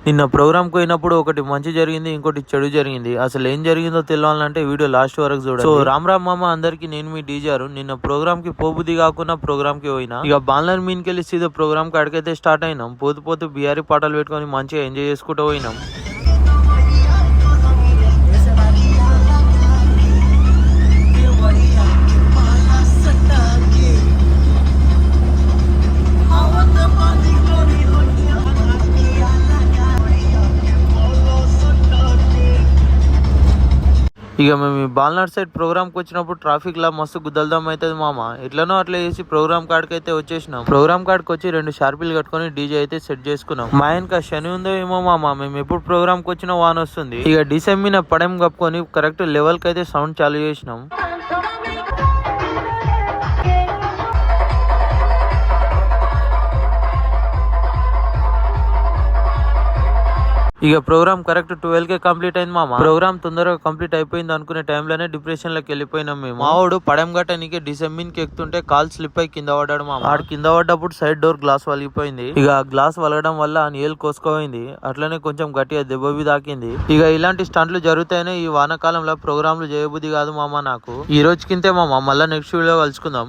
నిన్న ప్రోగ్రామ్ కు పోయినప్పుడు ఒకటి మంచి జరిగింది, ఇంకోటి చెడు జరిగింది. అసలు ఏం జరిగిందో తెలియాలంటే వీడియో లాస్ట్ వరకు చూడండి. సో రామ్ మామ అందరికి నేను మీ డీజారు. నిన్న ప్రోగ్రామ్ కి పోబుద్ది కాకుండా ప్రోగ్రామ్ కి పోయినా. ఇక బాన్లర్ మీన్కి వెళ్ళి సీదా ప్రోగ్రామ్ కి అడిగైతే స్టార్ట్ అయినాం. పోతూ పోతూ బిఆర్ఈ పాటలు పెట్టుకొని మంచిగా ఎంజాయ్ చేసుకుంటూ పోయినాం. ఇక మేము బాల్నాడ్ సైడ్ ప్రోగ్రామ్ కి వచ్చినప్పుడు ట్రాఫిక్ లా మస్తు గుద్దల్దమ్ అవుతుంది మామ. ఎట్లనో అట్లా చేసి ప్రోగ్రామ్ కాడికి అయితే వచ్చేసినాం. ప్రోగ్రామ్ కాడికి వచ్చి 2 షార్పీలు కట్టుకొని డీజే అయితే సెట్ చేసుకున్నాం. మా ఆయనక శని ఉందో ఏమో మామ, మేము ఎప్పుడు ప్రోగ్రామ్ కి వచ్చినా వాన్ వస్తుంది. ఇక డీసెం మీద పడెం కప్పుకొని కరెక్ట్ లెవెల్ కి అయితే సౌండ్ చాలు చేసినాం. ఇక ప్రోగ్రామ్ కరెక్ట్ 12కే కంప్లీట్ అయింది మామ. ప్రోగ్రామ్ తొందరగా కంప్లీట్ అయిపోయింది అనుకునే టైంలోనే డిప్రెషన్ లోకి వెళ్ళిపోయినాం మేము. మావాడు పడెం గట్టనికి డిసెంబిన్ కి ఎక్కుతుంటే కాల్ స్లిప్ అయి కింద పడ్డాడు మామ. ఆడు కింద పడ్డప్పుడు సైడ్ డోర్ గ్లాస్ వలిగిపోయింది. ఇక గ్లాస్ వలగడం వల్ల నీళ్ళు కోసుకోపోయింది. అట్లనే కొంచెం గట్టిగా దెబ్బవి తాకింది. ఇక ఇలాంటి స్టంట్లు జరుగుతాయనే ఈ వానాకాలంలో ప్రోగ్రాంలు చేయబుద్ధి కాదు మామ నాకు. ఈ రోజుకింతే మామ, మళ్ళా నెక్స్ట్ వీడియో కలుసుకుందాం.